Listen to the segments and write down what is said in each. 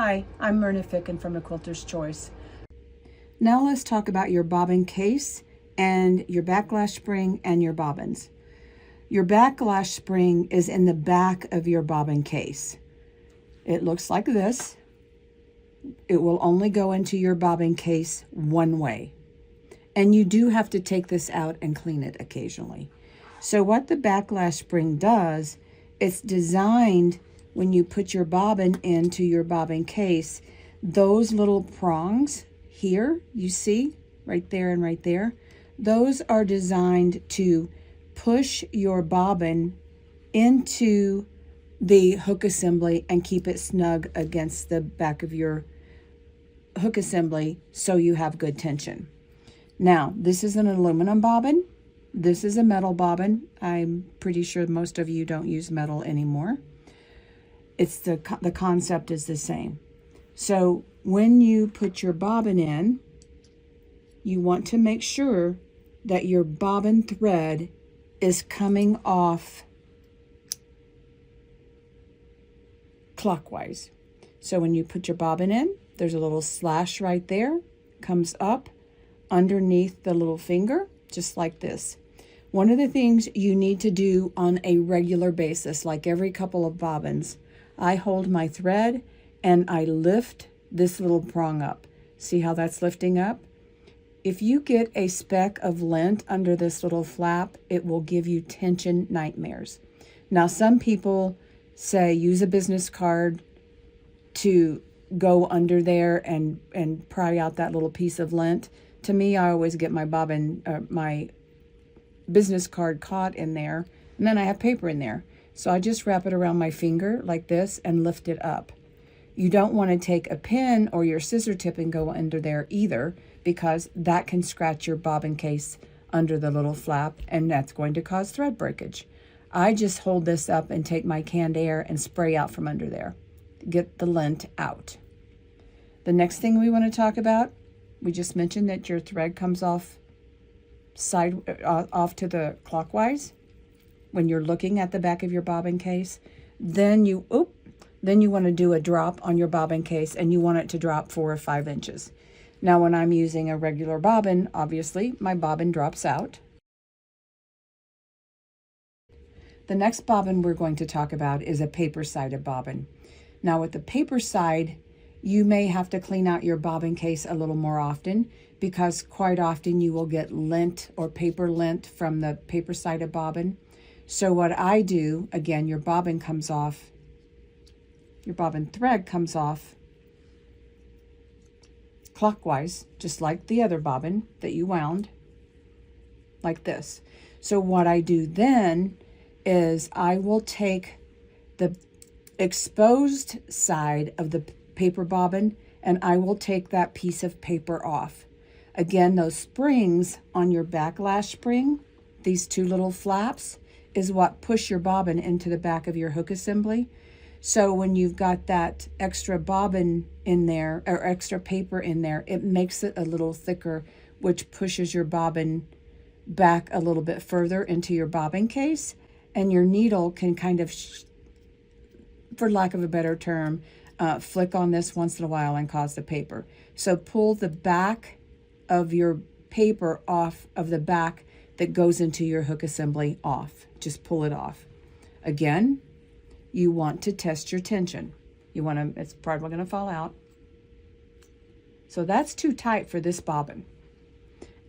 Hi, I'm Myrna Ficken from The Quilter's Choice. Now let's talk about your bobbin case and your backlash spring and your bobbins. Your backlash spring is in the back of your bobbin case. It looks like this. It will only go into your bobbin case one way. And you do have to take this out and clean it occasionally. So what the backlash spring does, it's designed when you put your bobbin into your bobbin case, those little prongs here, you see, right there and right there, those are designed to push your bobbin into the hook assembly and keep it snug against the back of your hook assembly so you have good tension. Now, this is an aluminum bobbin. This is a metal bobbin. I'm pretty sure most of you don't use metal anymore. It's the concept is the same. So when you put your bobbin in, you want to make sure that your bobbin thread is coming off clockwise. So when you put your bobbin in, there's a little slash right there, comes up underneath the little finger, just like this. One of the things you need to do on a regular basis, like every couple of bobbins, I hold my thread and I lift this little prong up. See how that's lifting up? If you get a speck of lint under this little flap, it will give you tension nightmares. Now, some people say use a business card to go under there and pry out that little piece of lint. To me, I always get my bobbin, my business card caught in there, and then I have paper in there. So I just wrap it around my finger like this and lift it up. You don't want to take a pin or your scissor tip and go under there either, because that can scratch your bobbin case under the little flap, and that's going to cause thread breakage. I just hold this up and take my canned air and spray out from under there. Get the lint out. The next thing we want to talk about, we just mentioned that your thread comes off off to the clockwise when you're looking at the back of your bobbin case. Then you want to do a drop on your bobbin case, and you want it to drop 4 or 5 inches. Now, when I'm using a regular bobbin, obviously my bobbin drops out. The next bobbin we're going to talk about is a paper-sided bobbin. Now, with the paper side, you may have to clean out your bobbin case a little more often, because quite often you will get lint or paper lint from the paper-sided bobbin. So what I do, again, your bobbin comes off, your bobbin thread comes off clockwise, just like the other bobbin that you wound, like this. So what I do then is I will take the exposed side of the paper bobbin and I will take that piece of paper off. Again, those springs on your backlash spring, these 2 little flaps, is what push your bobbin into the back of your hook assembly. So when you've got that extra bobbin in there, or extra paper in there, it makes it a little thicker, which pushes your bobbin back a little bit further into your bobbin case, and your needle can kind of, for lack of a better term, flick on this once in a while and cause the paper. So pull the back of your paper off of the back that goes into your hook assembly off. Just pull it off. Again, you want to test your tension. You want to, it's probably going to fall out. So that's too tight for this bobbin.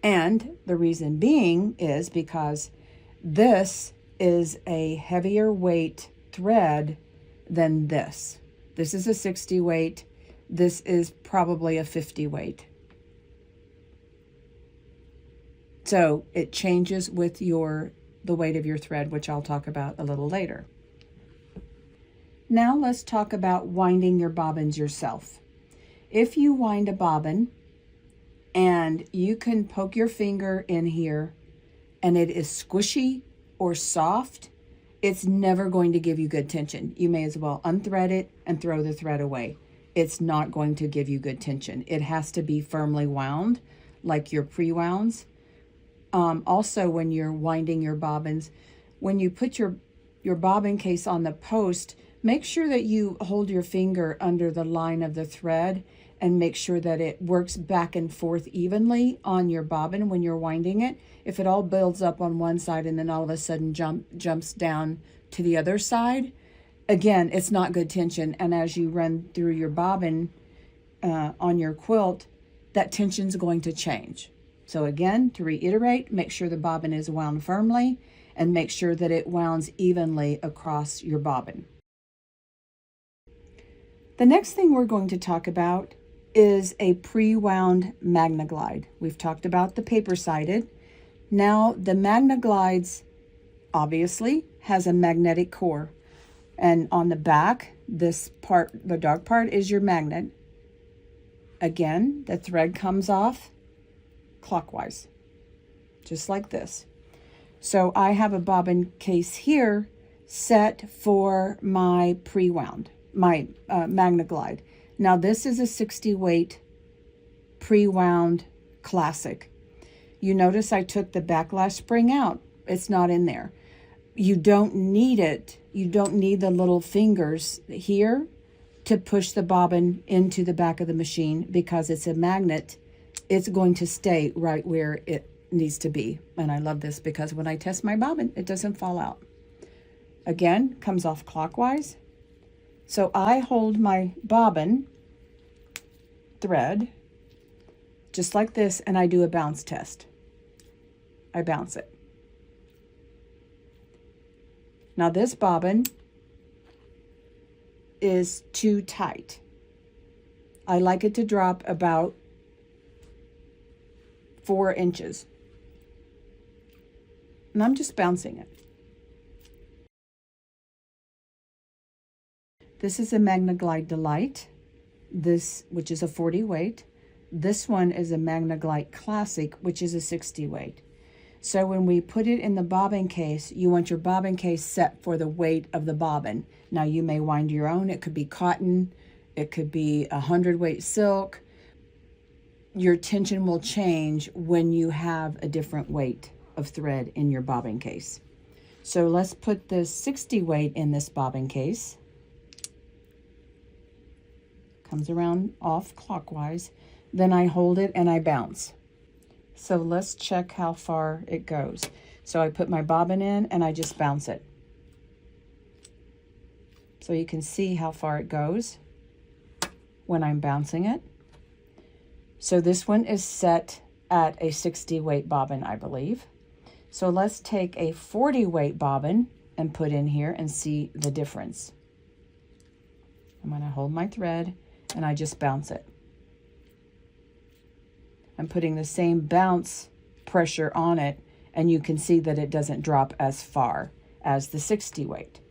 And the reason being is because this is a heavier weight thread than this. This is a 60 weight. This is probably a 50 weight. So it changes with the weight of your thread, which I'll talk about a little later. Now let's talk about winding your bobbins yourself. If you wind a bobbin and you can poke your finger in here and it is squishy or soft, it's never going to give you good tension. You may as well unthread it and throw the thread away. It's not going to give you good tension. It has to be firmly wound, like your pre-wounds. Also, when you're winding your bobbins, when you put your bobbin case on the post, make sure that you hold your finger under the line of the thread and make sure that it works back and forth evenly on your bobbin when you're winding it. If it all builds up on one side and then all of a sudden jumps down to the other side, again, it's not good tension. And as you run through your bobbin on your quilt, that tension's going to change. So again, to reiterate, make sure the bobbin is wound firmly and make sure that it wounds evenly across your bobbin. The next thing we're going to talk about is a pre-wound Magna Glide. We've talked about the paper-sided. Now the Magna Glides obviously has a magnetic core. And on the back, this part, the dark part, is your magnet. Again, the thread comes off clockwise, just like this. So I have a bobbin case here set for my pre-wound, my Magna Glide. Now this is a 60 weight pre-wound classic. You notice I took the backlash spring out. It's not in there. You don't need it. You don't need the little fingers here to push the bobbin into the back of the machine because it's a magnet. It's going to stay right where it needs to be. And I love this because when I test my bobbin, it doesn't fall out. Again, comes off clockwise. So I hold my bobbin thread just like this and I do a bounce test. I bounce it. Now this bobbin is too tight. I like it to drop about 4 inches. And I'm just bouncing it. This is a Magna Glide Delight, this which is a 40 weight. This one is a Magna Glide Classic, which is a 60 weight. So when we put it in the bobbin case, you want your bobbin case set for the weight of the bobbin. Now you may wind your own. It could be cotton. It could be 100 weight silk. Your tension will change when you have a different weight of thread in your bobbin case. So let's put the 60 weight in this bobbin case. Comes around off clockwise. Then I hold it and I bounce. So let's check how far it goes. So I put my bobbin in and I just bounce it. So you can see how far it goes when I'm bouncing it. So this one is set at a 60 weight bobbin, I believe. So let's take a 40 weight bobbin and put in here and see the difference. I'm going to hold my thread and I just bounce it. I'm putting the same bounce pressure on it and you can see that it doesn't drop as far as the 60 weight.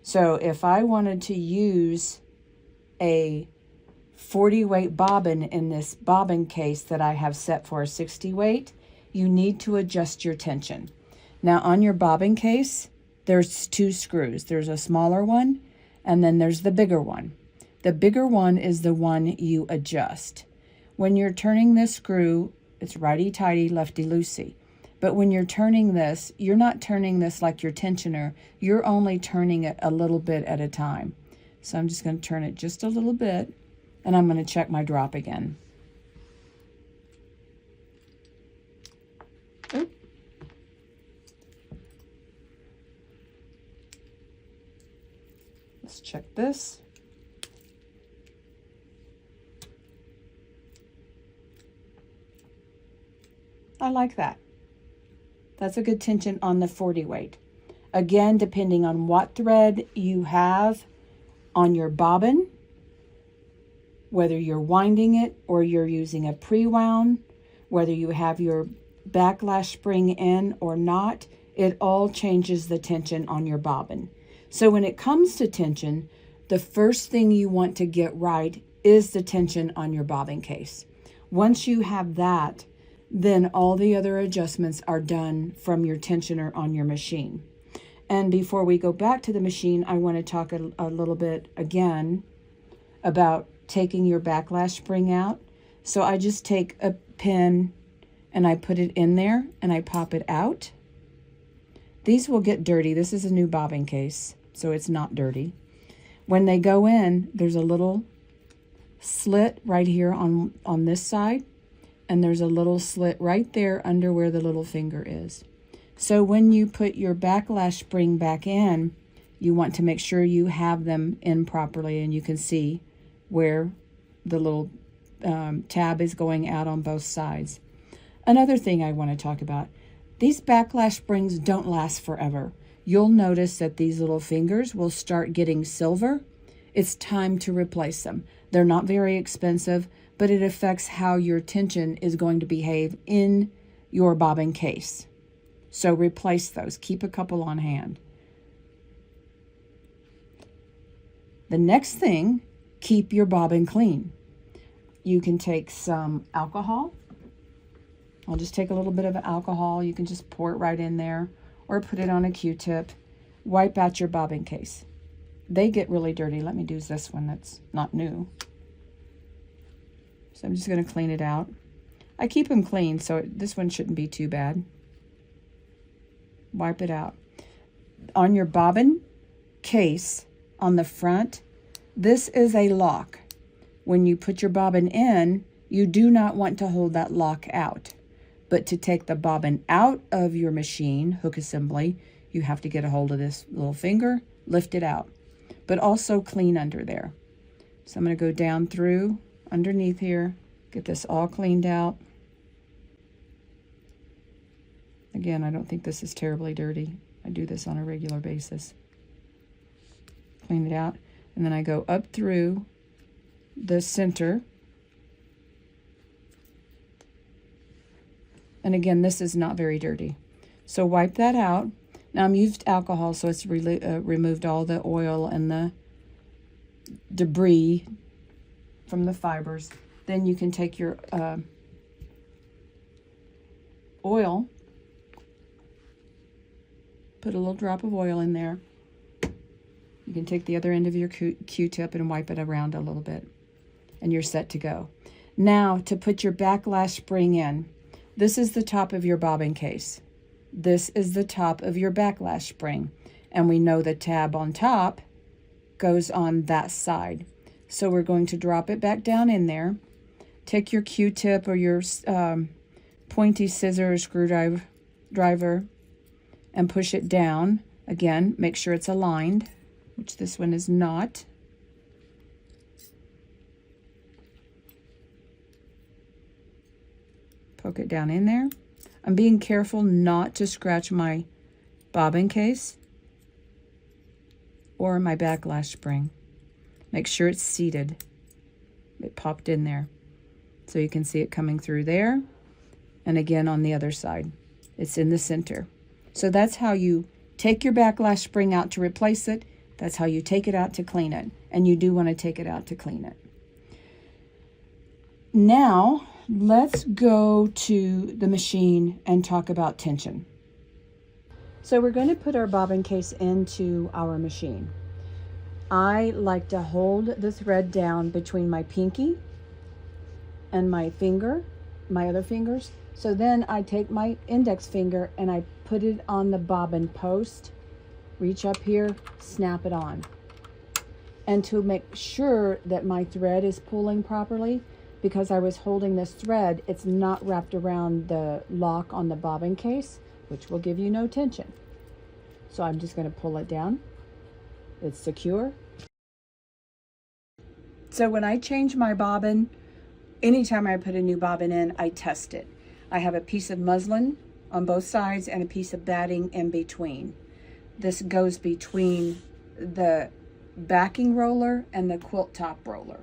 So if I wanted to use a 40 weight bobbin in this bobbin case that I have set for a 60 weight, you need to adjust your tension. Now on your bobbin case, there's 2 screws. There's a smaller one and then there's the bigger one. The bigger one is the one you adjust. When you're turning this screw, it's righty-tighty, lefty-loosey. But when you're turning this, you're not turning this like your tensioner. You're only turning it a little bit at a time. So I'm just going to turn it just a little bit, and I'm going to check my drop again. Oop. Let's check this. I like that. That's a good tension on the 40 weight. Again, depending on what thread you have on your bobbin, whether you're winding it or you're using a pre-wound, whether you have your backlash spring in or not, it all changes the tension on your bobbin. So when it comes to tension, the first thing you want to get right is the tension on your bobbin case. Once you have that, then all the other adjustments are done from your tensioner on your machine. And before we go back to the machine, I want to talk a little bit again about taking your backlash spring out. So I just take a pin and I put it in there and I pop it out. These will get dirty. This is a new bobbin case, so it's not dirty. When they go in, there's a little slit right here on this side, and there's a little slit right there under where the little finger is. So when you put your backlash spring back in, you want to make sure you have them in properly, and you can see where the little tab is going out on both sides. Another thing I want to talk about, these backlash springs don't last forever. You'll notice that these little fingers will start getting silver. It's time to replace them. They're not very expensive, but it affects how your tension is going to behave in your bobbin case. So replace those. Keep a couple on hand. The next thing, keep your bobbin clean. You can take some alcohol. I'll just take a little bit of alcohol. You can just pour it right in there or put it on a Q-tip. Wipe out your bobbin case. They get really dirty. Let me do this one that's not new. So I'm just going to clean it out. I keep them clean, so this one shouldn't be too bad. Wipe it out. On your bobbin case, on the front, this is a lock. When you put your bobbin in, you do not want to hold that lock out. But to take the bobbin out of your machine, hook assembly, you have to get a hold of this little finger, lift it out, but also clean under there. So I'm going to go down through underneath here, get this all cleaned out. Again, I don't think this is terribly dirty. I do this on a regular basis. Clean it out, and then I go up through the center. And again, this is not very dirty. So wipe that out. Now I'm used alcohol, so it's removed all the oil and the debris from the fibers. Then you can take your oil, put a little drop of oil in there. You can take the other end of your Q-tip and wipe it around a little bit, and you're set to go. Now to put your backlash spring in, this is the top of your bobbin case. This is the top of your backlash spring, and we know the tab on top goes on that side. So we're going to drop it back down in there. Take your Q-tip or your pointy scissor or screwdriver and push it down. Again, make sure it's aligned, which this one is not. Poke it down in there. I'm being careful not to scratch my bobbin case or my backlash spring. Make sure it's seated. It popped in there. So you can see it coming through there. And again on the other side. It's in the center. So that's how you take your backlash spring out to replace it. That's how you take it out to clean it. And you do want to take it out to clean it. Now, let's go to the machine and talk about tension. So we're going to put our bobbin case into our machine. I like to hold the thread down between my pinky and my finger, my other fingers. So then I take my index finger and I put it on the bobbin post, reach up here, snap it on. And to make sure that my thread is pulling properly, because I was holding this thread, it's not wrapped around the lock on the bobbin case, which will give you no tension. So I'm just going to pull it down. It's secure. So when I change my bobbin, anytime I put a new bobbin in, I test it. I have a piece of muslin on both sides and a piece of batting in between. This goes between the backing roller and the quilt top roller.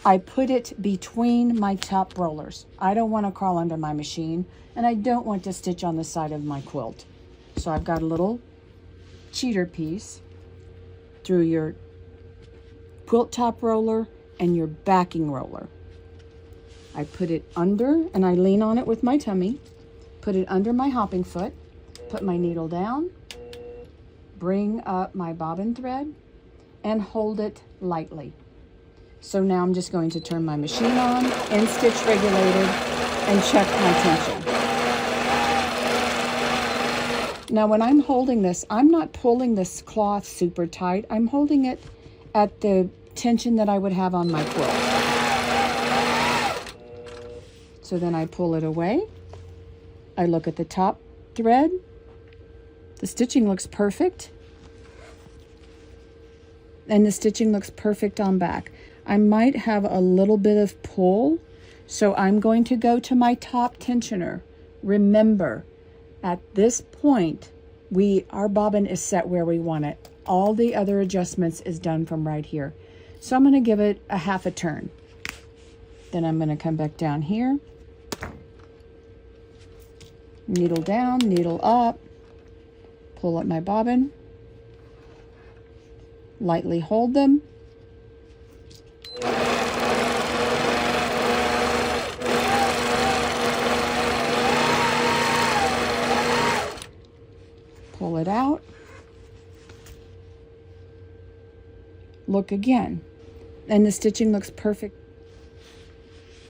I put it between my top rollers. I don't want to crawl under my machine, and I don't want to stitch on the side of my quilt. So I've got a little cheater piece through your quilt top roller and your backing roller. I put it under, and I lean on it with my tummy, put it under my hopping foot, put my needle down, bring up my bobbin thread, and hold it lightly. So now I'm just going to turn my machine on, end stitch regulated, and check my tension. Now when I'm holding this, I'm not pulling this cloth super tight. I'm holding it at the tension that I would have on my quilt. So then I pull it away. I look at the top thread. The stitching looks perfect. And the stitching looks perfect on back. I might have a little bit of pull, so I'm going to go to my top tensioner. Remember, at this point, our bobbin is set where we want it. All the other adjustments is done from right here. So I'm going to give it a half a turn. Then I'm going to come back down here. Needle down, needle up. Pull up my bobbin. Lightly hold them. Pull it out. Look again. And the stitching looks perfect.